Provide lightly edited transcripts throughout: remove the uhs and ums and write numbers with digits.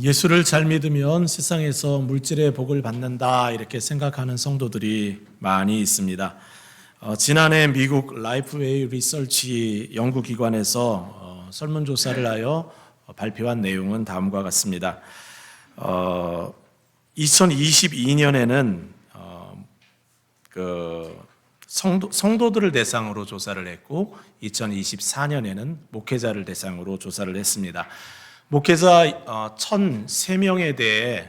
예수를 잘 믿으면 세상에서 물질의 복을 받는다 이렇게 생각하는 성도들이 많이 있습니다. 지난해 미국 라이프웨이 리서치 연구기관에서 설문조사를 하여 발표한 내용은 다음과 같습니다. 2022년에는 성도들을 대상으로 조사를 했고 2024년에는 목회자를 대상으로 조사를 했습니다. 목회자 1,003명에 대해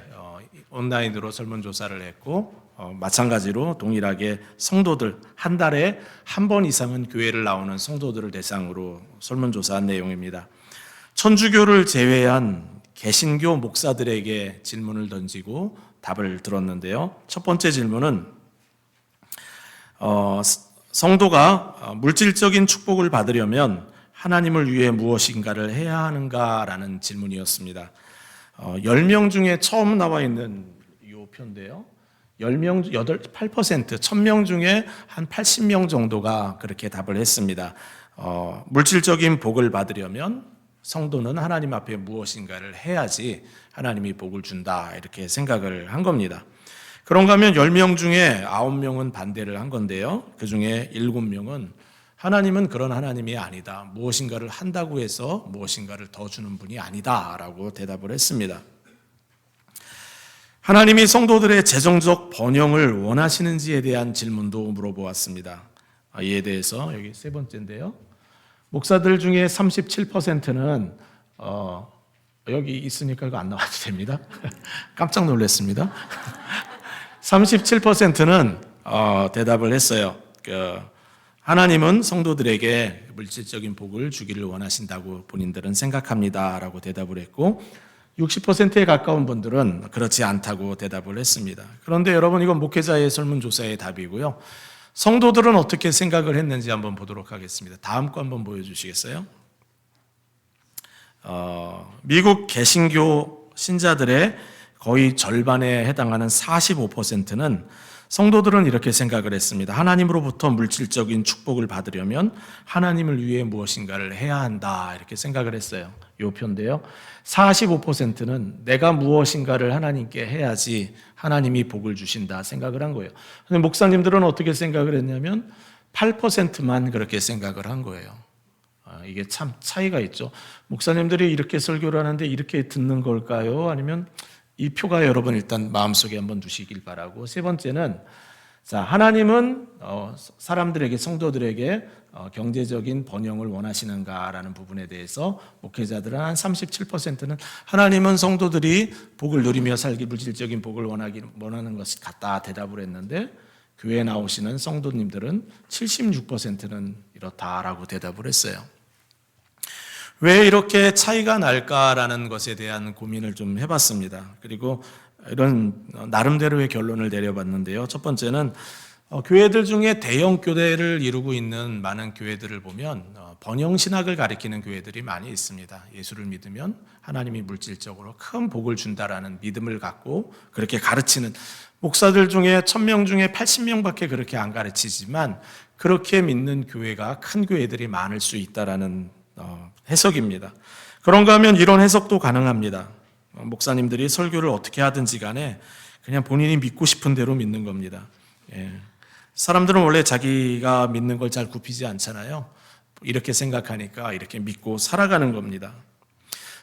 온라인으로 설문조사를 했고 마찬가지로 동일하게 성도들 한 달에 한 번 이상은 교회를 나오는 성도들을 대상으로 설문조사한 내용입니다. 천주교를 제외한 개신교 목사들에게 질문을 던지고 답을 들었는데요. 첫 번째 질문은 성도가 물질적인 축복을 받으려면 하나님을 위해 무엇인가를 해야 하는가라는 질문이었습니다. 10명 중에 처음 나와 있는 이 표인데요. 10명, 8%, 1000명 중에 한 80명 정도가 그렇게 답을 했습니다. 물질적인 복을 받으려면 성도는 하나님 앞에 무엇인가를 해야지 하나님이 복을 준다 이렇게 생각을 한 겁니다. 그런가 하면 10명 중에 9명은 반대를 한 건데요. 그 중에 7명은 하나님은 그런 하나님이 아니다. 무엇인가를 한다고 해서 무엇인가를 더 주는 분이 아니다 라고 대답을 했습니다. 하나님이 성도들의 재정적 번영을 원하시는지에 대한 질문도 물어보았습니다. 이에 대해서 여기 세 번째인데요. 목사들 중에 37%는 여기 있으니까 이거 안 나와도 됩니다. 깜짝 놀랐습니다. 37%는 대답을 했어요. 하나님은 성도들에게 물질적인 복을 주기를 원하신다고 본인들은 생각합니다 라고 대답을 했고 60%에 가까운 분들은 그렇지 않다고 대답을 했습니다. 그런데 여러분 이건 목회자의 설문조사의 답이고요. 성도들은 어떻게 생각을 했는지 한번 보도록 하겠습니다. 다음 거 한번 보여주시겠어요? 미국 개신교 신자들의 거의 절반에 해당하는 45%는 성도들은 이렇게 생각을 했습니다. 하나님으로부터 물질적인 축복을 받으려면 하나님을 위해 무엇인가를 해야 한다 이렇게 생각을 했어요. 이 표인데요. 45%는 내가 무엇인가를 하나님께 해야지 하나님이 복을 주신다 생각을 한 거예요. 근데 목사님들은 어떻게 생각을 했냐면 8%만 그렇게 생각을 한 거예요. 이게 참 차이가 있죠. 목사님들이 이렇게 설교를 하는데 이렇게 듣는 걸까요? 아니면 이 표가 여러분 일단 마음속에 한번 두시길 바라고. 세 번째는 하나님은 사람들에게 성도들에게 경제적인 번영을 원하시는가라는 부분에 대해서 목회자들은 한 37%는 하나님은 성도들이 복을 누리며 살기 물질적인 복을 원하는 것 같다 대답을 했는데 교회에 나오시는 성도님들은 76%는 이렇다라고 대답을 했어요. 왜 이렇게 차이가 날까라는 것에 대한 고민을 좀 해봤습니다. 그리고 이런 나름대로의 결론을 내려봤는데요. 첫 번째는 교회들 중에 대형 교회를 이루고 있는 많은 교회들을 보면 번영신학을 가리키는 교회들이 많이 있습니다. 예수를 믿으면 하나님이 물질적으로 큰 복을 준다라는 믿음을 갖고 그렇게 가르치는 목사들 중에 1000명 중에 80명밖에 그렇게 안 가르치지만 그렇게 믿는 교회가 큰 교회들이 많을 수 있다라는 해석입니다. 그런가 하면 이런 해석도 가능합니다. 목사님들이 설교를 어떻게 하든지 간에 그냥 본인이 믿고 싶은 대로 믿는 겁니다. 사람들은 원래 자기가 믿는 걸 잘 굽히지 않잖아요. 이렇게 생각하니까 이렇게 믿고 살아가는 겁니다.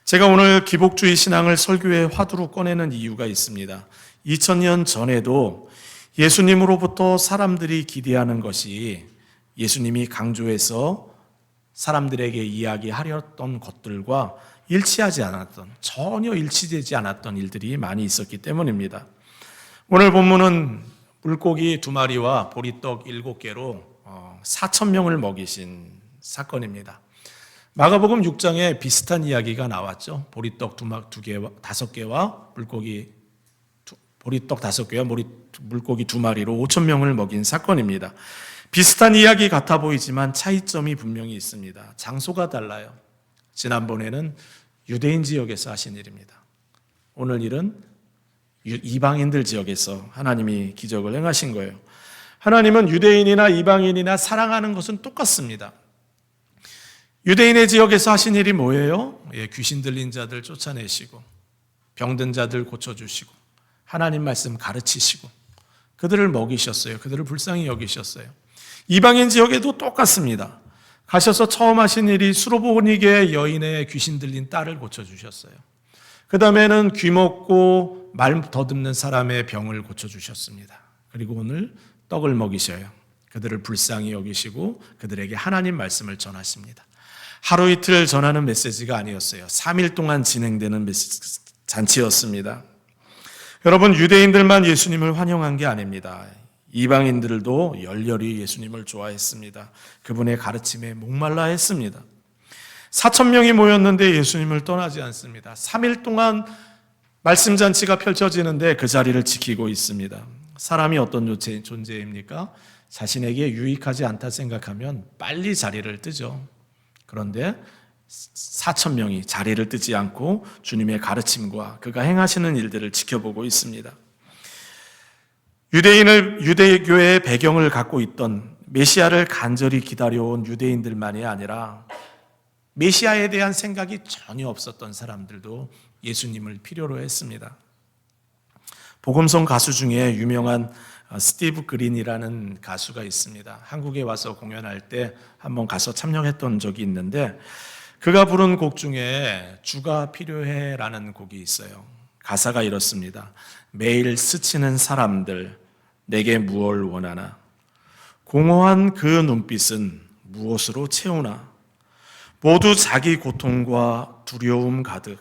제가 오늘 기복주의 신앙을 설교의 화두로 꺼내는 이유가 있습니다. 2000년 전에도 예수님으로부터 사람들이 기대하는 것이 예수님이 강조해서 사람들에게 이야기하렸던 것들과 일치하지 않았던, 전혀 일치되지 않았던 일들이 많이 있었기 때문입니다. 오늘 본문은 물고기 2마리와 보리떡 7개로 4,000명을 먹이신 사건입니다. 마가복음 6장에 비슷한 이야기가 나왔죠. 보리떡 5개와 보리떡 5개와 물고기 2마리로 5,000명을 먹인 사건입니다. 비슷한 이야기 같아 보이지만 차이점이 분명히 있습니다. 장소가 달라요. 지난번에는 유대인 지역에서 하신 일입니다. 오늘 일은 이방인들 지역에서 하나님이 기적을 행하신 거예요. 하나님은 유대인이나 이방인이나 사랑하는 것은 똑같습니다. 유대인의 지역에서 하신 일이 뭐예요? 귀신 들린 자들 쫓아내시고 병든 자들 고쳐주시고 하나님 말씀 가르치시고 그들을 먹이셨어요. 그들을 불쌍히 여기셨어요. 이방인 지역에도 똑같습니다. 가셔서 처음 하신 일이 수로보니게 여인의 귀신 들린 딸을 고쳐주셨어요. 그 다음에는 귀 먹고 말 더듬는 사람의 병을 고쳐주셨습니다. 그리고 오늘 떡을 먹이셔요. 그들을 불쌍히 여기시고 그들에게 하나님 말씀을 전하십니다. 하루 이틀 전하는 메시지가 아니었어요. 3일 동안 진행되는 잔치였습니다. 여러분, 유대인들만 예수님을 환영한 게 아닙니다. 이방인들도 열렬히 예수님을 좋아했습니다. 그분의 가르침에 목말라 했습니다. 4,000명이 모였는데 예수님을 떠나지 않습니다. 3일 동안 말씀잔치가 펼쳐지는데 그 자리를 지키고 있습니다. 사람이 어떤 존재입니까? 자신에게 유익하지 않다 생각하면 빨리 자리를 뜨죠. 그런데 4,000명이 자리를 뜨지 않고 주님의 가르침과 그가 행하시는 일들을 지켜보고 있습니다. 유대교의 배경을 갖고 있던 메시아를 간절히 기다려온 유대인들만이 아니라 메시아에 대한 생각이 전혀 없었던 사람들도 예수님을 필요로 했습니다. 복음성 가수 중에 유명한 스티브 그린이라는 가수가 있습니다. 한국에 와서 공연할 때 한번 가서 참여했던 적이 있는데 그가 부른 곡 중에 주가 필요해라는 곡이 있어요. 가사가 이렇습니다. 매일 스치는 사람들 내게 무엇을 원하나 공허한 그 눈빛은 무엇으로 채우나 모두 자기 고통과 두려움 가득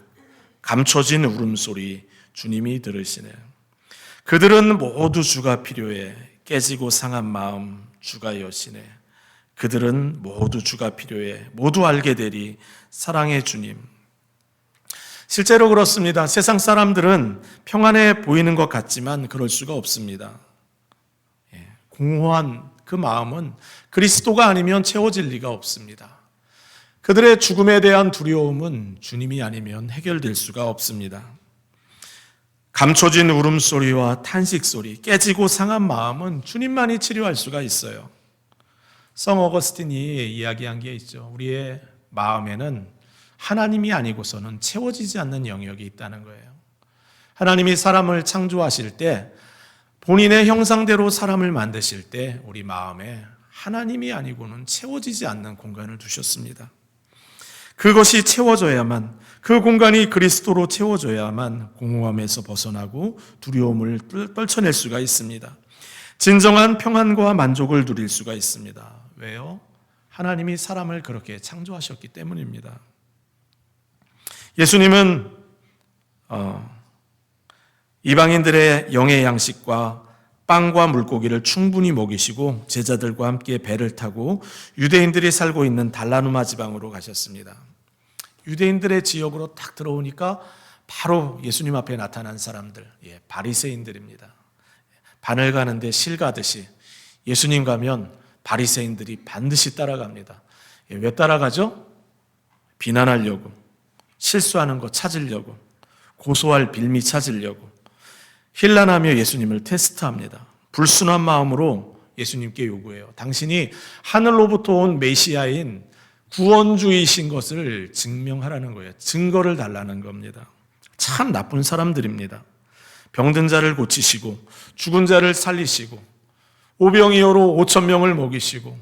감춰진 울음소리 주님이 들으시네. 그들은 모두 주가 필요해 깨지고 상한 마음 주가 여시네. 그들은 모두 주가 필요해 모두 알게 되리 사랑의 주님. 실제로 그렇습니다. 세상 사람들은 평안해 보이는 것 같지만 그럴 수가 없습니다. 공허한 그 마음은 그리스도가 아니면 채워질 리가 없습니다. 그들의 죽음에 대한 두려움은 주님이 아니면 해결될 수가 없습니다. 감춰진 울음소리와 탄식소리, 깨지고 상한 마음은 주님만이 치료할 수가 있어요. 성 어거스틴이 이야기한 게 있죠. 우리의 마음에는 하나님이 아니고서는 채워지지 않는 영역이 있다는 거예요. 하나님이 사람을 창조하실 때 본인의 형상대로 사람을 만드실 때 우리 마음에 하나님이 아니고는 채워지지 않는 공간을 두셨습니다. 그것이 채워져야만, 그 공간이 그리스도로 채워져야만 공허함에서 벗어나고 두려움을 떨쳐낼 수가 있습니다. 진정한 평안과 만족을 누릴 수가 있습니다. 왜요? 하나님이 사람을 그렇게 창조하셨기 때문입니다. 예수님은 이방인들의 영의 양식과 빵과 물고기를 충분히 먹이시고 제자들과 함께 배를 타고 유대인들이 살고 있는 달라누마 지방으로 가셨습니다. 유대인들의 지역으로 딱 들어오니까 바로 예수님 앞에 나타난 사람들, 바리새인들입니다. 바늘 가는데 실 가듯이 예수님 가면 바리새인들이 반드시 따라갑니다. 왜 따라가죠? 비난하려고, 실수하는 거 찾으려고, 고소할 빌미 찾으려고, 힐난하며 예수님을 테스트합니다. 불순한 마음으로 예수님께 요구해요. 당신이 하늘로부터 온 메시아인 구원주이신 것을 증명하라는 거예요. 증거를 달라는 겁니다. 참 나쁜 사람들입니다. 병든 자를 고치시고 죽은 자를 살리시고 오병이어로 5,000명을 먹이시고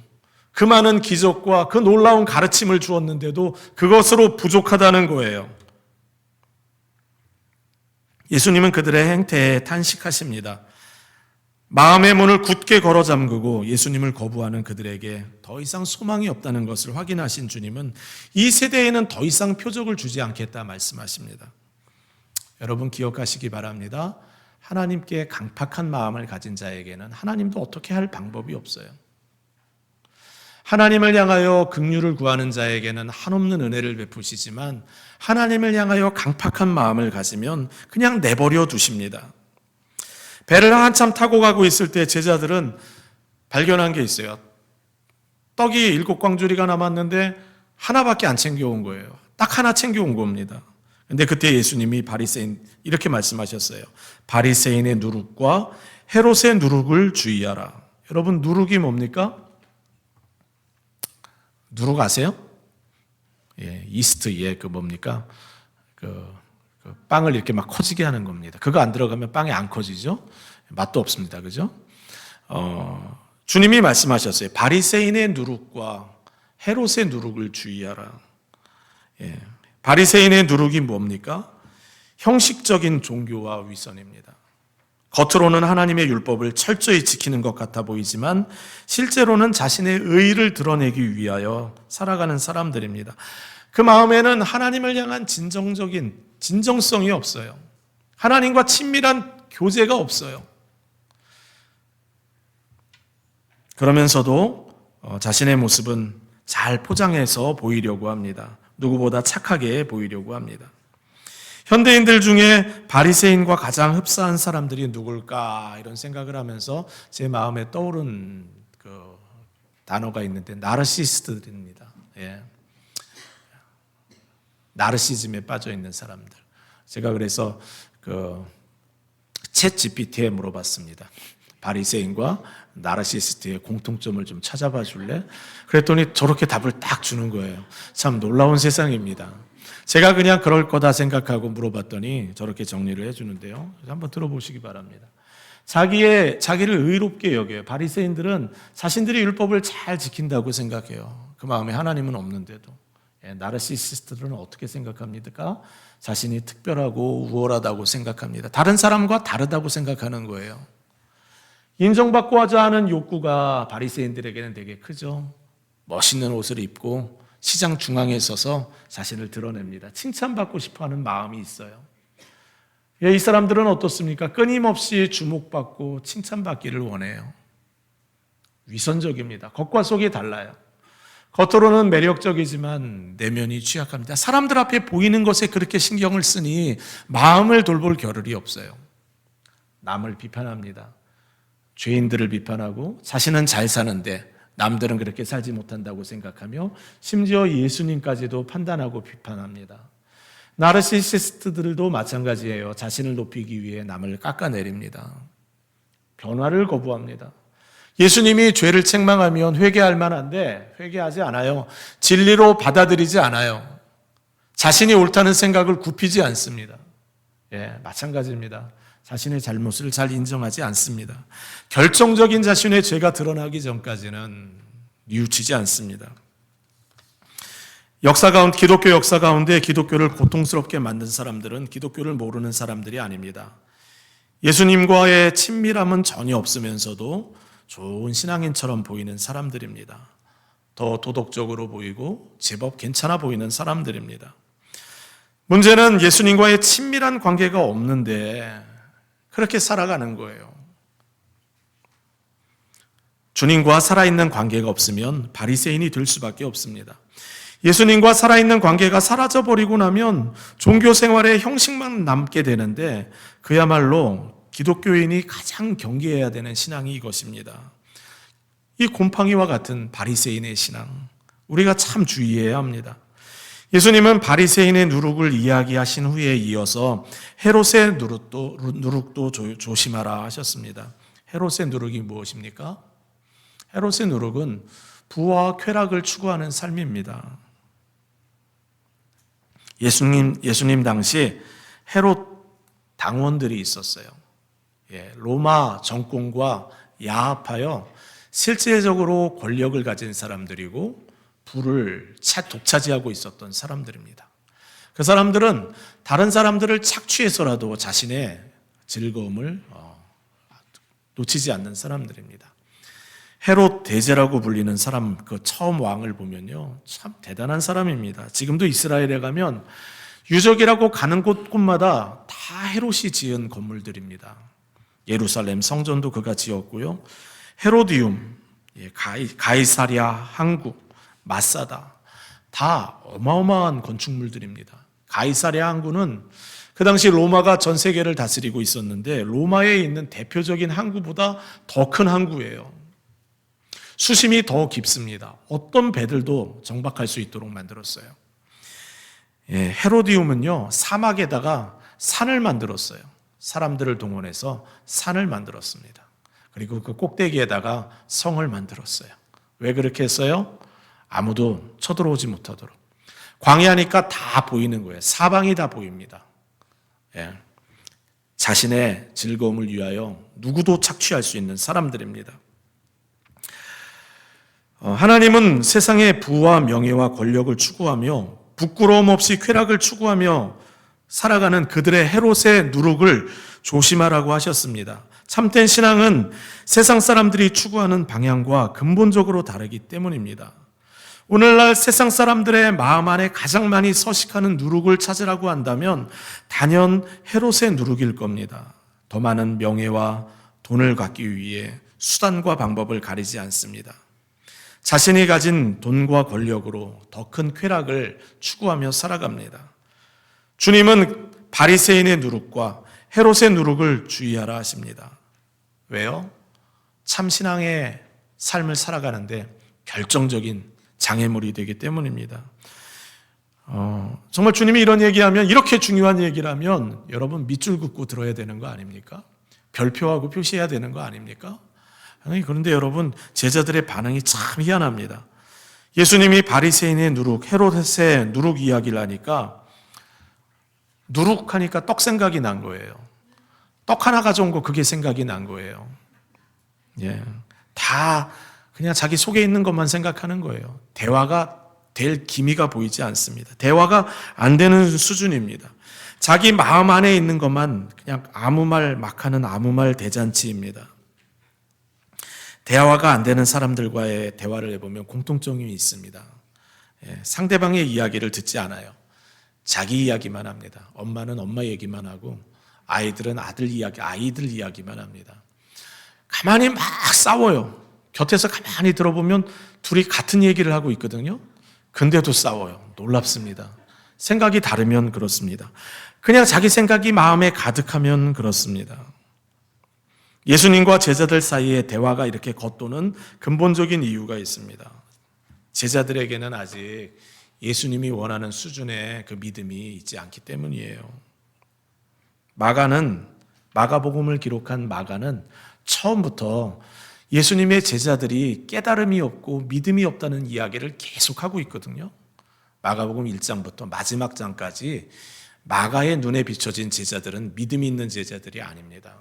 그 많은 기적과 그 놀라운 가르침을 주었는데도 그것으로 부족하다는 거예요. 예수님은 그들의 행태에 탄식하십니다. 마음의 문을 굳게 걸어 잠그고 예수님을 거부하는 그들에게 더 이상 소망이 없다는 것을 확인하신 주님은 이 세대에는 더 이상 표적을 주지 않겠다 말씀하십니다. 여러분 기억하시기 바랍니다. 하나님께 강팍한 마음을 가진 자에게는 하나님도 어떻게 할 방법이 없어요. 하나님을 향하여 긍휼을 구하는 자에게는 한없는 은혜를 베푸시지만 하나님을 향하여 강팍한 마음을 가지면 그냥 내버려 두십니다. 배를 한참 타고 가고 있을 때 제자들은 발견한 게 있어요. 떡이 7광주리가 남았는데 하나밖에 안 챙겨온 거예요. 딱 하나 챙겨온 겁니다. 근데 그때 예수님이 바리새인 이렇게 말씀하셨어요. 바리새인의 누룩과 헤롯의 누룩을 주의하라. 여러분 누룩이 뭡니까? 누룩 아세요? 이스트 뭡니까? 그 빵을 이렇게 막 커지게 하는 겁니다. 그거 안 들어가면 빵이 안 커지죠. 맛도 없습니다. 그죠? 주님이 말씀하셨어요. 바리새인의 누룩과 헤롯의 누룩을 주의하라. 예. 바리새인의 누룩이 뭡니까? 형식적인 종교와 위선입니다. 겉으로는 하나님의 율법을 철저히 지키는 것 같아 보이지만 실제로는 자신의 의의를 드러내기 위하여 살아가는 사람들입니다. 그 마음에는 하나님을 향한 진정성이 없어요. 하나님과 친밀한 교제가 없어요. 그러면서도 자신의 모습은 잘 포장해서 보이려고 합니다. 누구보다 착하게 보이려고 합니다. 현대인들 중에 바리새인과 가장 흡사한 사람들이 누굴까 이런 생각을 하면서 제 마음에 떠오른 그 단어가 있는데 나르시스트들입니다. 예. 나르시즘에 빠져 있는 사람들. 제가 그래서 챗 GPT에 물어봤습니다. 바리새인과 나르시스트의 공통점을 좀 찾아봐 줄래? 그랬더니 저렇게 답을 딱 주는 거예요. 참 놀라운 세상입니다. 제가 그냥 그럴 거다 생각하고 물어봤더니 저렇게 정리를 해주는데요. 한번 들어보시기 바랍니다. 자기를 의롭게 여겨요. 바리새인들은 자신들이 율법을 잘 지킨다고 생각해요. 그 마음에 하나님은 없는데도. 나르시시스트들은 어떻게 생각합니까? 자신이 특별하고 우월하다고 생각합니다. 다른 사람과 다르다고 생각하는 거예요. 인정받고 하자 하는 욕구가 바리새인들에게는 되게 크죠. 멋있는 옷을 입고 시장 중앙에 서서 자신을 드러냅니다. 칭찬받고 싶어하는 마음이 있어요. 이 사람들은 어떻습니까? 끊임없이 주목받고 칭찬받기를 원해요. 위선적입니다. 겉과 속이 달라요. 겉으로는 매력적이지만 내면이 취약합니다. 사람들 앞에 보이는 것에 그렇게 신경을 쓰니 마음을 돌볼 겨를이 없어요. 남을 비판합니다. 죄인들을 비판하고 자신은 잘 사는데 남들은 그렇게 살지 못한다고 생각하며 심지어 예수님까지도 판단하고 비판합니다. 나르시시스트들도 마찬가지예요. 자신을 높이기 위해 남을 깎아내립니다. 변화를 거부합니다. 예수님이 죄를 책망하면 회개할 만한데 회개하지 않아요. 진리로 받아들이지 않아요. 자신이 옳다는 생각을 굽히지 않습니다. 예, 마찬가지입니다. 자신의 잘못을 잘 인정하지 않습니다. 결정적인 자신의 죄가 드러나기 전까지는 뉘우치지 않습니다. 기독교 역사 가운데 기독교를 고통스럽게 만든 사람들은 기독교를 모르는 사람들이 아닙니다. 예수님과의 친밀함은 전혀 없으면서도 좋은 신앙인처럼 보이는 사람들입니다. 더 도덕적으로 보이고 제법 괜찮아 보이는 사람들입니다. 문제는 예수님과의 친밀한 관계가 없는데 그렇게 살아가는 거예요. 주님과 살아있는 관계가 없으면 바리새인이 될 수밖에 없습니다. 예수님과 살아있는 관계가 사라져버리고 나면 종교 생활의 형식만 남게 되는데 그야말로 기독교인이 가장 경계해야 되는 신앙이 이것입니다. 이 곰팡이와 같은 바리새인의 신앙, 우리가 참 주의해야 합니다. 예수님은 바리새인의 누룩을 이야기하신 후에 이어서 헤롯의 누룩도 조심하라 하셨습니다. 헤롯의 누룩이 무엇입니까? 헤롯의 누룩은 부와 쾌락을 추구하는 삶입니다. 예수님 당시 헤롯 당원들이 있었어요. 로마 정권과 야합하여 실제적으로 권력을 가진 사람들이고 부를 독차지하고 있었던 사람들입니다. 그 사람들은 다른 사람들을 착취해서라도 자신의 즐거움을 놓치지 않는 사람들입니다. 헤롯 대제라고 불리는 사람, 그 처음 왕을 보면요, 참 대단한 사람입니다. 지금도 이스라엘에 가면 유적이라고 가는 곳마다 다 헤롯이 지은 건물들입니다. 예루살렘 성전도 그가 지었고요. 헤로디움, 가이사랴 항구, 마사다, 다 어마어마한 건축물들입니다. 가이사랴 항구는 그 당시 로마가 전 세계를 다스리고 있었는데 로마에 있는 대표적인 항구보다 더 큰 항구예요. 수심이 더 깊습니다. 어떤 배들도 정박할 수 있도록 만들었어요. 헤로디움은요, 사막에다가 산을 만들었어요. 사람들을 동원해서 산을 만들었습니다. 그리고 그 꼭대기에다가 성을 만들었어요. 왜 그렇게 했어요? 아무도 쳐들어오지 못하도록. 광야니까 다 보이는 거예요. 사방이 다 보입니다. 예, 자신의 즐거움을 위하여 누구도 착취할 수 있는 사람들입니다. 하나님은 세상의 부와 명예와 권력을 추구하며 부끄러움 없이 쾌락을 추구하며 살아가는 그들의 헤롯의 누룩을 조심하라고 하셨습니다. 참된 신앙은 세상 사람들이 추구하는 방향과 근본적으로 다르기 때문입니다. 오늘날 세상 사람들의 마음 안에 가장 많이 서식하는 누룩을 찾으라고 한다면 단연 헤롯의 누룩일 겁니다. 더 많은 명예와 돈을 갖기 위해 수단과 방법을 가리지 않습니다. 자신이 가진 돈과 권력으로 더 큰 쾌락을 추구하며 살아갑니다. 주님은 바리새인의 누룩과 헤롯의 누룩을 주의하라 하십니다. 왜요? 참신앙의 삶을 살아가는데 결정적인 장애물이 되기 때문입니다. 정말 주님이 이런 얘기하면, 이렇게 중요한 얘기라면 여러분 밑줄 긋고 들어야 되는 거 아닙니까? 별표하고 표시해야 되는 거 아닙니까? 그런데 여러분, 제자들의 반응이 참 희한합니다. 예수님이 바리새인의 누룩, 헤롯의 누룩 이야기를 하니까 누룩하니까 떡 생각이 난 거예요. 떡 하나 가져온 거, 그게 생각이 난 거예요. 예, 다 그냥 자기 속에 있는 것만 생각하는 거예요. 대화가 될 기미가 보이지 않습니다. 대화가 안 되는 수준입니다. 자기 마음 안에 있는 것만 그냥 아무 말 막 하는 아무 말 대잔치입니다. 대화가 안 되는 사람들과의 대화를 해보면 공통점이 있습니다. 예, 상대방의 이야기를 듣지 않아요. 자기 이야기만 합니다. 엄마는 엄마 얘기만 하고 아이들은 아이들 이야기만 합니다. 가만히 막 싸워요. 곁에서 가만히 들어보면 둘이 같은 얘기를 하고 있거든요. 근데도 싸워요. 놀랍습니다. 생각이 다르면 그렇습니다. 그냥 자기 생각이 마음에 가득하면 그렇습니다. 예수님과 제자들 사이에 대화가 이렇게 겉도는 근본적인 이유가 있습니다. 제자들에게는 아직 예수님이 원하는 수준의 그 믿음이 있지 않기 때문이에요. 마가복음을 기록한 마가는 처음부터 예수님의 제자들이 깨달음이 없고 믿음이 없다는 이야기를 계속하고 있거든요. 마가복음 1장부터 마지막 장까지 마가의 눈에 비춰진 제자들은 믿음이 있는 제자들이 아닙니다.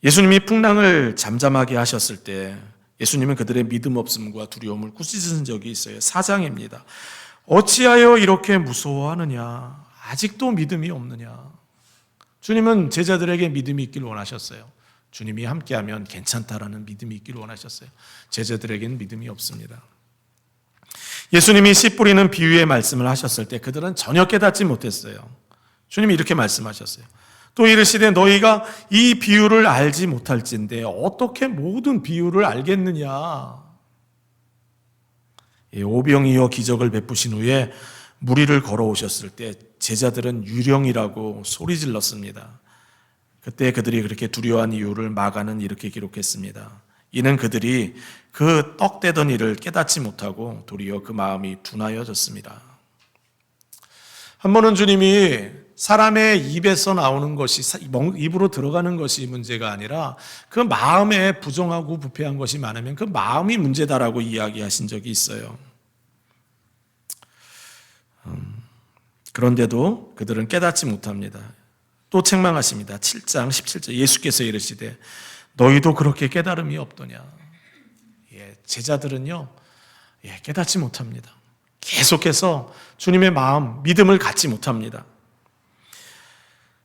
예수님이 풍랑을 잠잠하게 하셨을 때 예수님은 그들의 믿음 없음과 두려움을 꾸짖은 적이 있어요. 4장입니다. 어찌하여 이렇게 무서워하느냐? 아직도 믿음이 없느냐? 주님은 제자들에게 믿음이 있길 원하셨어요. 주님이 함께하면 괜찮다라는 믿음이 있길 원하셨어요. 제자들에게는 믿음이 없습니다. 예수님이 씨 뿌리는 비유의 말씀을 하셨을 때 그들은 전혀 깨닫지 못했어요. 주님이 이렇게 말씀하셨어요. 또 이르시되 너희가 이 비유를 알지 못할진대 어떻게 모든 비유를 알겠느냐. 오병이어 기적을 베푸신 후에 무리를 걸어오셨을 때 제자들은 유령이라고 소리 질렀습니다. 그때 그들이 그렇게 두려워한 이유를 마가는 이렇게 기록했습니다. 이는 그들이 그 떡대던 일을 깨닫지 못하고 도리어 그 마음이 둔하여졌습니다. 한 번은 주님이 사람의 입에서 나오는 것이, 입으로 들어가는 것이 문제가 아니라 그 마음에 부정하고 부패한 것이 많으면 그 마음이 문제다라고 이야기하신 적이 있어요. 그런데도 그들은 깨닫지 못합니다. 또 책망하십니다. 7장 17절 예수께서 이르시되 너희도 그렇게 깨달음이 없더냐. 제자들은요 깨닫지 못합니다. 계속해서 주님의 마음, 믿음을 갖지 못합니다.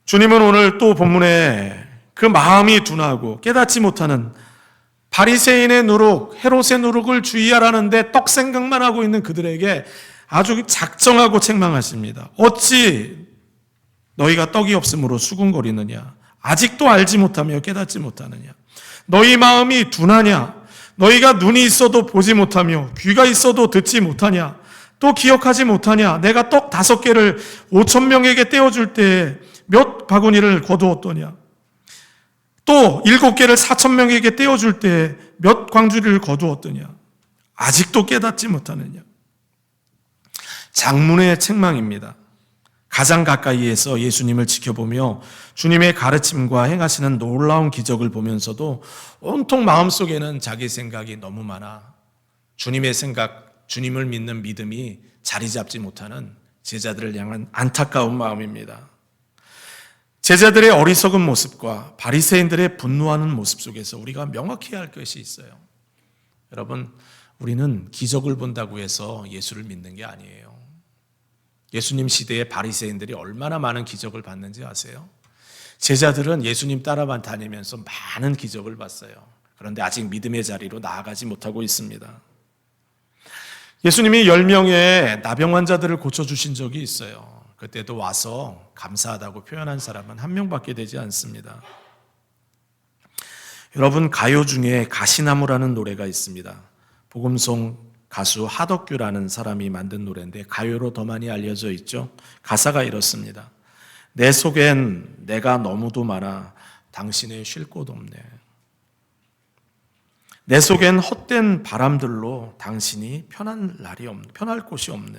주님은 오늘 또 본문에 그 마음이 둔하고 깨닫지 못하는 바리새인의 누룩, 헤롯의 누룩을 주의하라는데 떡 생각만 하고 있는 그들에게 아주 작정하고 책망하십니다. 어찌 너희가 떡이 없으므로 수군거리느냐? 아직도 알지 못하며 깨닫지 못하느냐? 너희 마음이 둔하냐? 너희가 눈이 있어도 보지 못하며 귀가 있어도 듣지 못하냐? 또 기억하지 못하냐? 내가 떡 5개를 5,000명에게 떼어줄 때 몇 바구니를 거두었더냐? 또 7개를 4,000명에게 떼어줄 때 몇 광주리를 거두었더냐? 아직도 깨닫지 못하느냐? 장문의 책망입니다. 가장 가까이에서 예수님을 지켜보며 주님의 가르침과 행하시는 놀라운 기적을 보면서도 온통 마음속에는 자기 생각이 너무 많아 주님의 생각, 주님을 믿는 믿음이 자리 잡지 못하는 제자들을 향한 안타까운 마음입니다. 제자들의 어리석은 모습과 바리새인들의 분노하는 모습 속에서 우리가 명확히 할 것이 있어요. 여러분, 우리는 기적을 본다고 해서 예수를 믿는 게 아니에요. 예수님 시대에 바리새인들이 얼마나 많은 기적을 봤는지 아세요? 제자들은 예수님 따라 다니면서 많은 기적을 봤어요. 그런데 아직 믿음의 자리로 나아가지 못하고 있습니다. 예수님이 10명의 나병 환자들을 고쳐주신 적이 있어요. 그때도 와서 감사하다고 표현한 사람은 한 명밖에 되지 않습니다. 여러분, 가요 중에 가시나무라는 노래가 있습니다. 복음송 가수 하덕규라는 사람이 만든 노래인데 가요로 더 많이 알려져 있죠. 가사가 이렇습니다. 내 속엔 내가 너무도 많아 당신의 쉴 곳 없네. 내 속엔 헛된 바람들로 당신이 편할 곳이 없네.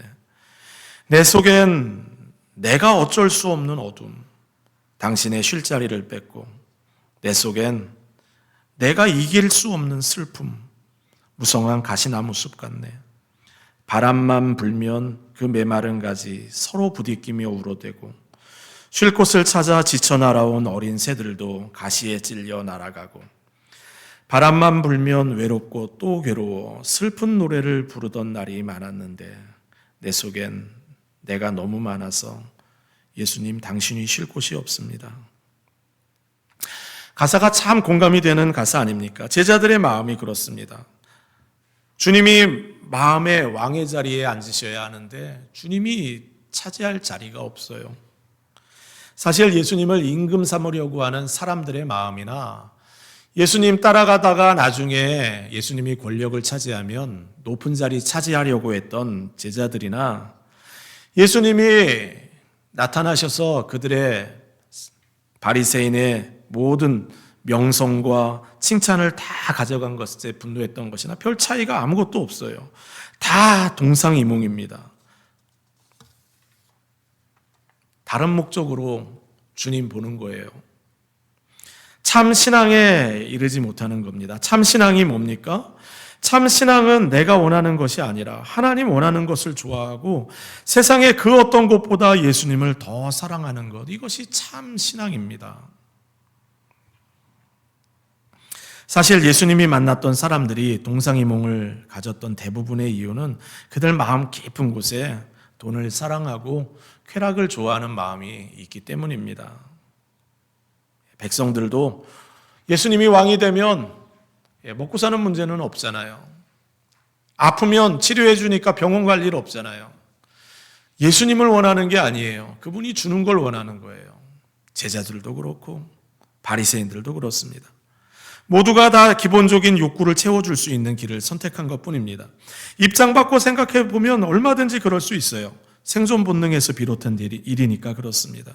내 속엔 내가 어쩔 수 없는 어둠, 당신의 쉴 자리를 뺏고, 내 속엔 내가 이길 수 없는 슬픔, 무성한 가시나무 숲 같네. 바람만 불면 그 메마른 가지 서로 부딪히며 울어대고, 쉴 곳을 찾아 지쳐 날아온 어린 새들도 가시에 찔려 날아가고, 바람만 불면 외롭고 또 괴로워 슬픈 노래를 부르던 날이 많았는데 내 속엔 내가 너무 많아서 예수님 당신이 쉴 곳이 없습니다. 가사가 참 공감이 되는 가사 아닙니까? 제자들의 마음이 그렇습니다. 주님이 마음의 왕의 자리에 앉으셔야 하는데 주님이 차지할 자리가 없어요. 사실 예수님을 임금 삼으려고 하는 사람들의 마음이나 예수님 따라가다가 나중에 예수님이 권력을 차지하면 높은 자리 차지하려고 했던 제자들이나 예수님이 나타나셔서 그들의 바리새인의 모든 명성과 칭찬을 다 가져간 것에 분노했던 것이나 별 차이가 아무것도 없어요. 다 동상이몽입니다. 다른 목적으로 주님 보는 거예요. 참 신앙에 이르지 못하는 겁니다. 참 신앙이 뭡니까? 참 신앙은 내가 원하는 것이 아니라 하나님 원하는 것을 좋아하고 세상의 그 어떤 것보다 예수님을 더 사랑하는 것, 이것이 참 신앙입니다. 사실 예수님이 만났던 사람들이 동상이몽을 가졌던 대부분의 이유는 그들 마음 깊은 곳에 돈을 사랑하고 쾌락을 좋아하는 마음이 있기 때문입니다. 백성들도 예수님이 왕이 되면 먹고 사는 문제는 없잖아요. 아프면 치료해 주니까 병원 갈 일 없잖아요. 예수님을 원하는 게 아니에요. 그분이 주는 걸 원하는 거예요. 제자들도 그렇고 바리새인들도 그렇습니다. 모두가 다 기본적인 욕구를 채워줄 수 있는 길을 선택한 것뿐입니다. 입장 바꿔 생각해 보면 얼마든지 그럴 수 있어요. 생존 본능에서 비롯한 일이니까 그렇습니다.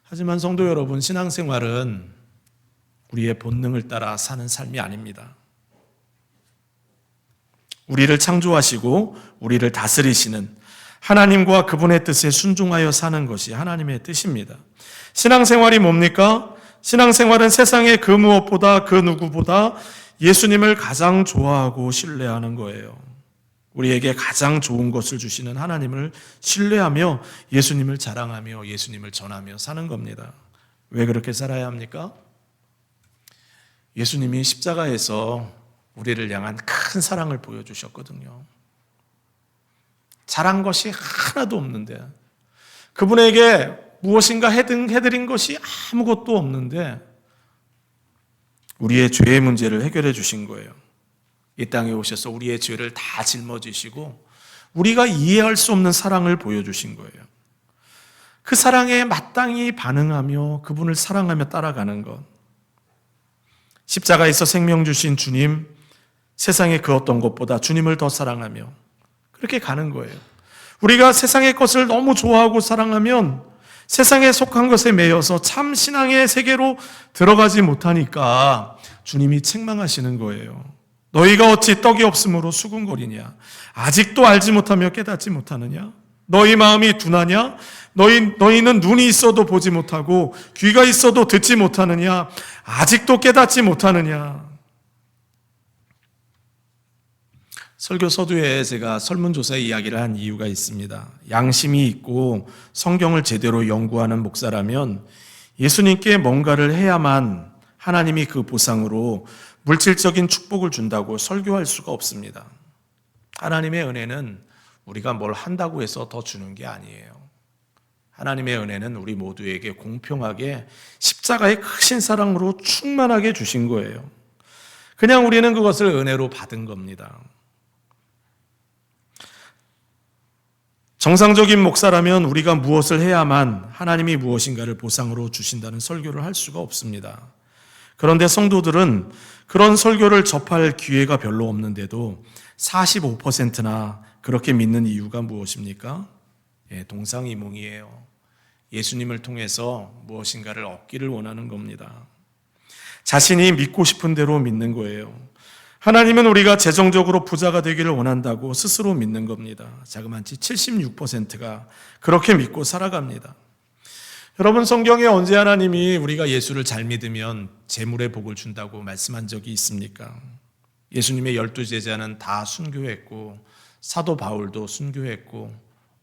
하지만 성도 여러분, 신앙생활은 우리의 본능을 따라 사는 삶이 아닙니다. 우리를 창조하시고 우리를 다스리시는 하나님과 그분의 뜻에 순종하여 사는 것이 하나님의 뜻입니다. 신앙생활이 뭡니까? 신앙생활은 세상의 그 무엇보다 그 누구보다 예수님을 가장 좋아하고 신뢰하는 거예요. 우리에게 가장 좋은 것을 주시는 하나님을 신뢰하며 예수님을 자랑하며 예수님을 전하며 사는 겁니다. 왜 그렇게 살아야 합니까? 예수님이 십자가에서 우리를 향한 큰 사랑을 보여주셨거든요. 잘한 것이 하나도 없는데, 그분에게 무엇인가 해드린 것이 아무것도 없는데 우리의 죄의 문제를 해결해 주신 거예요. 이 땅에 오셔서 우리의 죄를 다 짊어지시고 우리가 이해할 수 없는 사랑을 보여주신 거예요. 그 사랑에 마땅히 반응하며 그분을 사랑하며 따라가는 것. 십자가에서 생명 주신 주님, 세상의 그 어떤 것보다 주님을 더 사랑하며 그렇게 가는 거예요. 우리가 세상의 것을 너무 좋아하고 사랑하면 세상에 속한 것에 매여서 참 신앙의 세계로 들어가지 못하니까 주님이 책망하시는 거예요. 너희가 어찌 떡이 없으므로 수군거리냐? 아직도 알지 못하며 깨닫지 못하느냐? 너희 마음이 둔하냐? 너희는 눈이 있어도 보지 못하고 귀가 있어도 듣지 못하느냐? 아직도 깨닫지 못하느냐? 설교 서두에 제가 설문조사 이야기를 한 이유가 있습니다. 양심이 있고 성경을 제대로 연구하는 목사라면 예수님께 뭔가를 해야만 하나님이 그 보상으로 물질적인 축복을 준다고 설교할 수가 없습니다. 하나님의 은혜는 우리가 뭘 한다고 해서 더 주는 게 아니에요. 하나님의 은혜는 우리 모두에게 공평하게 십자가의 크신 사랑으로 충만하게 주신 거예요. 그냥 우리는 그것을 은혜로 받은 겁니다. 정상적인 목사라면 우리가 무엇을 해야만 하나님이 무엇인가를 보상으로 주신다는 설교를 할 수가 없습니다. 그런데 성도들은 그런 설교를 접할 기회가 별로 없는데도 45%나 그렇게 믿는 이유가 무엇입니까? 동상이몽이에요. 예수님을 통해서 무엇인가를 얻기를 원하는 겁니다. 자신이 믿고 싶은 대로 믿는 거예요. 하나님은 우리가 재정적으로 부자가 되기를 원한다고 스스로 믿는 겁니다. 자그마치 76%가 그렇게 믿고 살아갑니다. 여러분, 성경에 언제 하나님이 우리가 예수를 잘 믿으면 재물의 복을 준다고 말씀한 적이 있습니까? 예수님의 12제자는 다 순교했고 사도 바울도 순교했고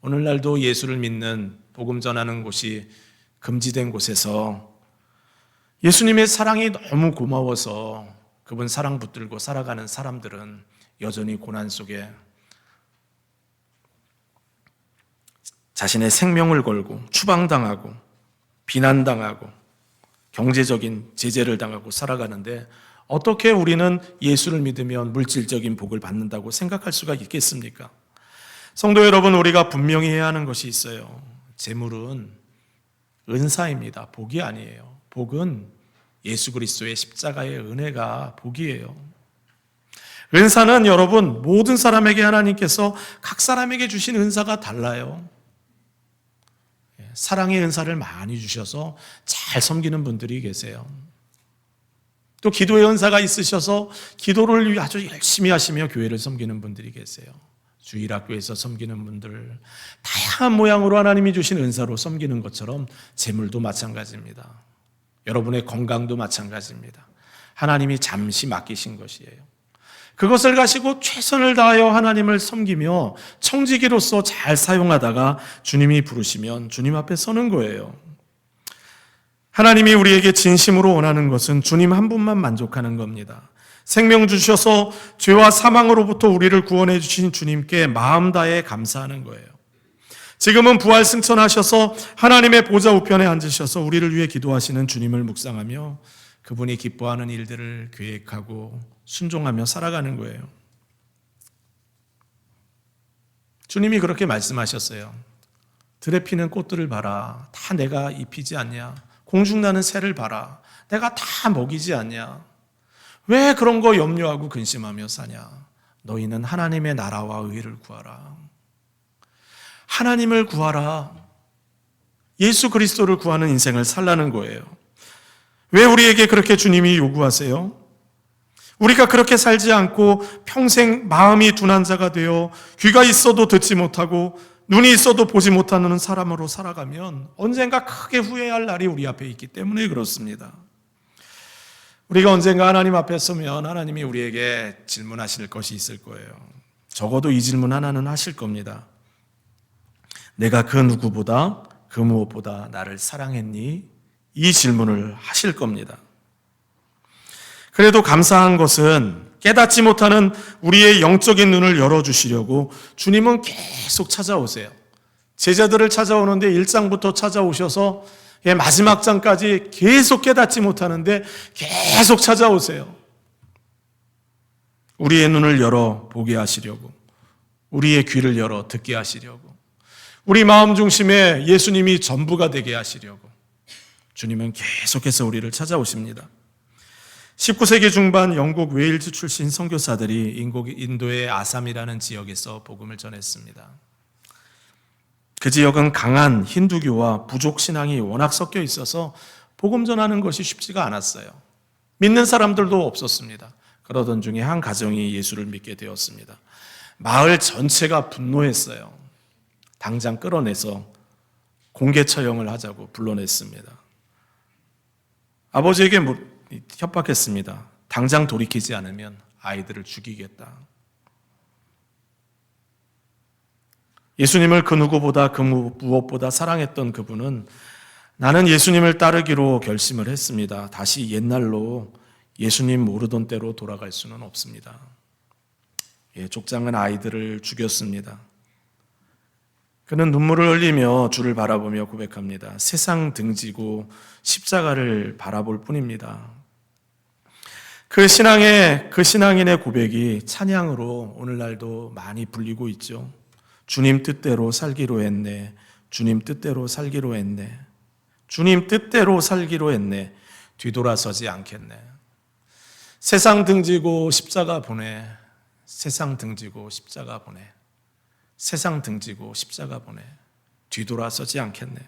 오늘날도 예수를 믿는 복음 전하는 곳이 금지된 곳에서 예수님의 사랑이 너무 고마워서 그분 사랑 붙들고 살아가는 사람들은 여전히 고난 속에 자신의 생명을 걸고 추방당하고 비난당하고 경제적인 제재를 당하고 살아가는데 어떻게 우리는 예수를 믿으면 물질적인 복을 받는다고 생각할 수가 있겠습니까? 성도 여러분, 우리가 분명히 해야 하는 것이 있어요. 재물은 은사입니다. 복이 아니에요. 복은 예수 그리스도의 십자가의 은혜가 복이에요. 은사는 여러분, 모든 사람에게 하나님께서 각 사람에게 주신 은사가 달라요. 사랑의 은사를 많이 주셔서 잘 섬기는 분들이 계세요. 또 기도의 은사가 있으셔서 기도를 아주 열심히 하시며 교회를 섬기는 분들이 계세요. 주일학교에서 섬기는 분들, 다양한 모양으로 하나님이 주신 은사로 섬기는 것처럼 재물도 마찬가지입니다. 여러분의 건강도 마찬가지입니다. 하나님이 잠시 맡기신 것이에요. 그것을 가지고 최선을 다하여 하나님을 섬기며 청지기로서 잘 사용하다가 주님이 부르시면 주님 앞에 서는 거예요. 하나님이 우리에게 진심으로 원하는 것은 주님 한 분만 만족하는 겁니다. 생명 주셔서 죄와 사망으로부터 우리를 구원해 주신 주님께 마음 다해 감사하는 거예요. 지금은 부활 승천하셔서 하나님의 보좌 우편에 앉으셔서 우리를 위해 기도하시는 주님을 묵상하며 그분이 기뻐하는 일들을 계획하고 순종하며 살아가는 거예요. 주님이 그렇게 말씀하셨어요. 들에 피는 꽃들을 봐라. 다 내가 입히지 않냐? 공중나는 새를 봐라. 내가 다 먹이지 않냐? 왜 그런 거 염려하고 근심하며 사냐? 너희는 하나님의 나라와 의를 구하라. 하나님을 구하라. 예수 그리스도를 구하는 인생을 살라는 거예요. 왜 우리에게 그렇게 주님이 요구하세요? 우리가 그렇게 살지 않고 평생 마음이 둔한 자가 되어 귀가 있어도 듣지 못하고 눈이 있어도 보지 못하는 사람으로 살아가면 언젠가 크게 후회할 날이 우리 앞에 있기 때문에 그렇습니다. 우리가 언젠가 하나님 앞에 서면 하나님이 우리에게 질문하실 것이 있을 거예요. 적어도 이 질문 하나는 하실 겁니다. 내가 그 누구보다 그 무엇보다 나를 사랑했니? 이 질문을 하실 겁니다. 그래도 감사한 것은 깨닫지 못하는 우리의 영적인 눈을 열어주시려고 주님은 계속 찾아오세요. 제자들을 찾아오는데 1장부터 찾아오셔서 마지막 장까지 계속 깨닫지 못하는데 계속 찾아오세요. 우리의 눈을 열어 보게 하시려고, 우리의 귀를 열어 듣게 하시려고, 우리 마음 중심에 예수님이 전부가 되게 하시려고 주님은 계속해서 우리를 찾아오십니다. 19세기 중반 영국 웨일즈 출신 선교사들이 인도의 아삼이라는 지역에서 복음을 전했습니다. 그 지역은 강한 힌두교와 부족 신앙이 워낙 섞여 있어서 복음 전하는 것이 쉽지가 않았어요. 믿는 사람들도 없었습니다. 그러던 중에 한 가정이 예수를 믿게 되었습니다. 마을 전체가 분노했어요. 당장 끌어내서 공개 처형을 하자고 불러냈습니다. 아버지에게 협박했습니다. 당장 돌이키지 않으면 아이들을 죽이겠다. 예수님을 그 누구보다 그 무엇보다 사랑했던 그분은 나는 예수님을 따르기로 결심을 했습니다. 다시 옛날로 예수님 모르던 때로 돌아갈 수는 없습니다. 족장은 아이들을 죽였습니다. 그는 눈물을 흘리며 주를 바라보며 고백합니다. 세상 등지고 십자가를 바라볼 뿐입니다. 그 신앙인의 고백이 찬양으로 오늘날도 많이 불리고 있죠. 주님 뜻대로 살기로 했네. 주님 뜻대로 살기로 했네. 주님 뜻대로 살기로 했네. 뒤돌아서지 않겠네. 세상 등지고 십자가 보내. 세상 등지고 십자가 보내. 세상 등지고 십자가 보내. 뒤돌아서지 않겠네.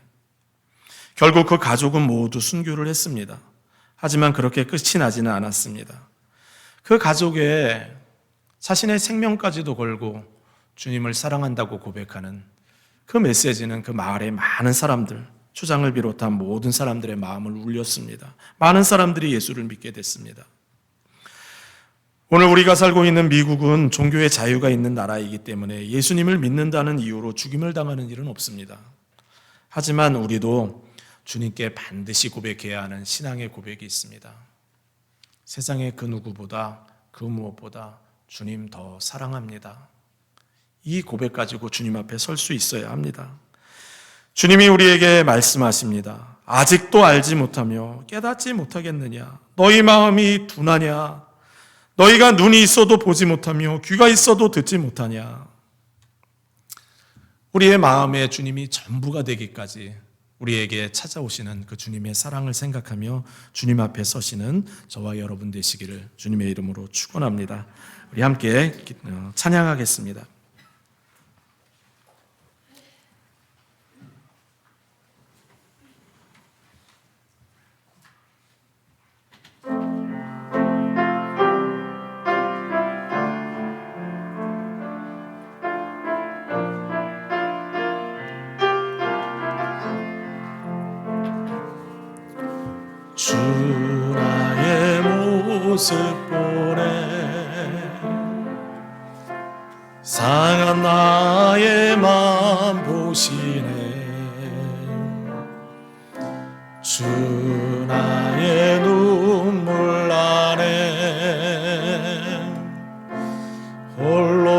결국 그 가족은 모두 순교를 했습니다. 하지만 그렇게 끝이 나지는 않았습니다. 그 가족에 자신의 생명까지도 걸고 주님을 사랑한다고 고백하는 그 메시지는 그 마을의 많은 사람들, 초장을 비롯한 모든 사람들의 마음을 울렸습니다. 많은 사람들이 예수를 믿게 됐습니다. 오늘 우리가 살고 있는 미국은 종교의 자유가 있는 나라이기 때문에 예수님을 믿는다는 이유로 죽임을 당하는 일은 없습니다. 하지만 우리도 주님께 반드시 고백해야 하는 신앙의 고백이 있습니다. 세상의 그 누구보다 그 무엇보다 주님 더 사랑합니다. 이 고백 가지고 주님 앞에 설 수 있어야 합니다. 주님이 우리에게 말씀하십니다. 아직도 알지 못하며 깨닫지 못하겠느냐? 너희 마음이 둔하냐? 너희가 눈이 있어도 보지 못하며 귀가 있어도 듣지 못하냐? 우리의 마음에 주님이 전부가 되기까지 우리에게 찾아오시는 그 주님의 사랑을 생각하며 주님 앞에 서시는 저와 여러분 되시기를 주님의 이름으로 축원합니다. 우리 함께 찬양하겠습니다. 주 나의 모습 보네 상한 나의 맘 보시네 주 나의 눈물 안에 홀로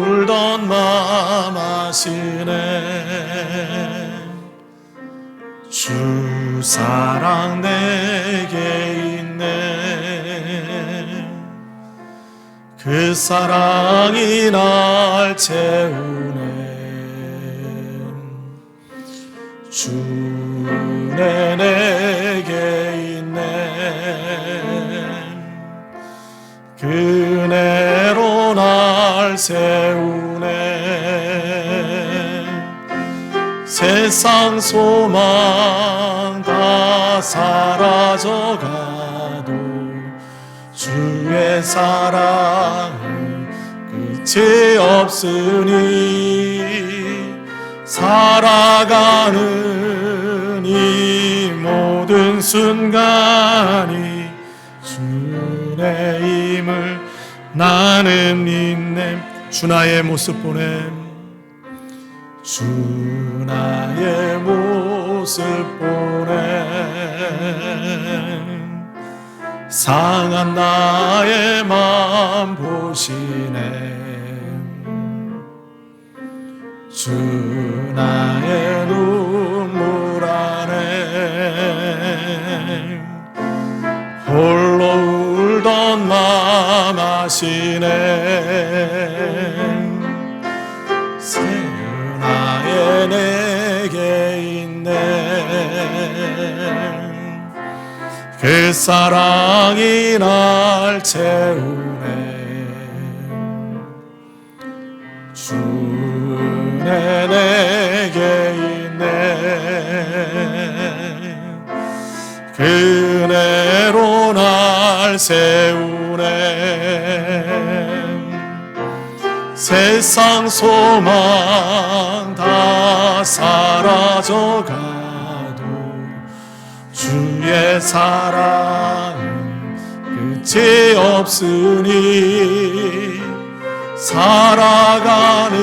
울던 맘 아시네 주 사랑 내게 있네 그 사랑이 날 채우네 주네 내게 있네 그 은혜로 날 세우네 세상 소망 다 사라져가도 주의 사랑은 끝이 없으니 살아가는 이 모든 순간이 주의 힘을 나는 믿네 주 나의 모습 보냄 주 나의 모습 보내 상한 나의 맘 보시네 주 나의 눈물 안에 홀로 울던 맘 아시네 내게 있네 그 사랑이 날 채우네 주네 내게 있네 그 은혜로 날 세우네 세상 소망 다 사라져가도 주의 사랑은 끝이 없으니 살아가는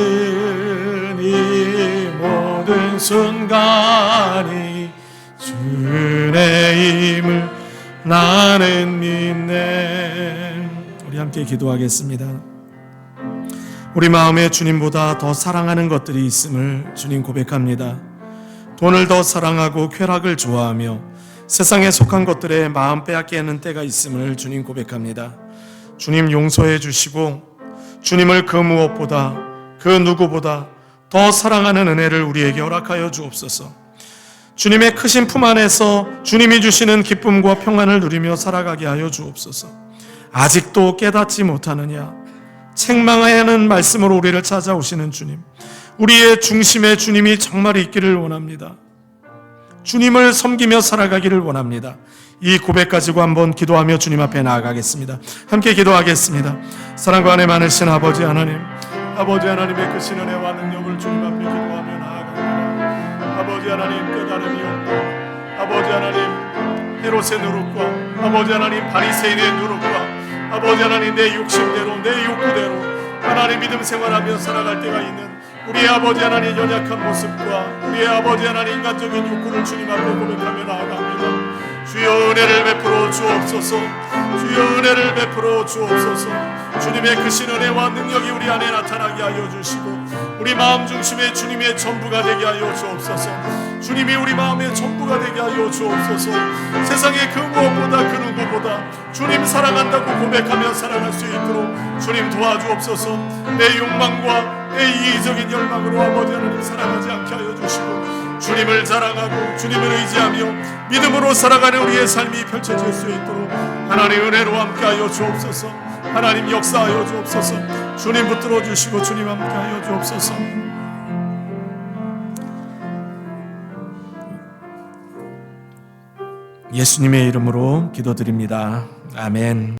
이 모든 순간이 은혜임을 나는 믿네. 우리 함께 기도하겠습니다. 우리 마음에 주님보다 더 사랑하는 것들이 있음을 주님 고백합니다. 돈을 더 사랑하고 쾌락을 좋아하며 세상에 속한 것들에 마음 빼앗기는 때가 있음을 주님 고백합니다. 주님 용서해 주시고 주님을 그 무엇보다 그 누구보다 더 사랑하는 은혜를 우리에게 허락하여 주옵소서. 주님의 크신 품 안에서 주님이 주시는 기쁨과 평안을 누리며 살아가게 하여 주옵소서. 아직도 깨닫지 못하느냐? 책망하는 말씀으로 우리를 찾아오시는 주님, 우리의 중심에 주님이 정말 있기를 원합니다. 주님을 섬기며 살아가기를 원합니다. 이 고백 가지고 한번 기도하며 주님 앞에 나아가겠습니다. 함께 기도하겠습니다. 사랑과 은혜 많으신 아버지 하나님, 아버지 하나님의 그 신은혜와 능력을 주님 앞에 기도하며 나아갑니다. 아버지 하나님 깨달음이 없고, 아버지 하나님 헤롯의 누룩과 아버지 하나님 바리새인의 누룩과 아버지 하나님 내 욕심대로 내 욕구대로 하나님 믿음 생활하며 살아갈 때가 있는 우리의 아버지 하나님 연약한 모습과 우리의 아버지 하나님 인간적인 욕구를 주님 앞에 고백하며 나아갑니다. 주여 은혜를 베풀어 주옵소서. 주여 은혜를 베풀어 주옵소서. 주님의 크신 은혜와 능력이 우리 안에 나타나게 하여 주시고 우리 마음 중심에 주님의 전부가 되게 하여 주옵소서. 주님이 우리 마음의 전부가 되게 하여 주옵소서. 세상의 그 무엇보다 그 누구보다 주님 사랑한다고 고백하며 살아갈 수 있도록 주님 도와주옵소서. 내 욕망과 내 이기적인 열망으로 아버지 하나님 살아가지 않게 하여 주시고 주님을 자랑하고 주님을 의지하며 믿음으로 살아가는 우리의 삶이 펼쳐질 수 있도록 하나님 은혜로 함께하여 주옵소서. 하나님 역사하여 주옵소서. 주님 붙들어 주시고 주님 함께하여 주옵소서. 예수님의 이름으로 기도드립니다. 아멘.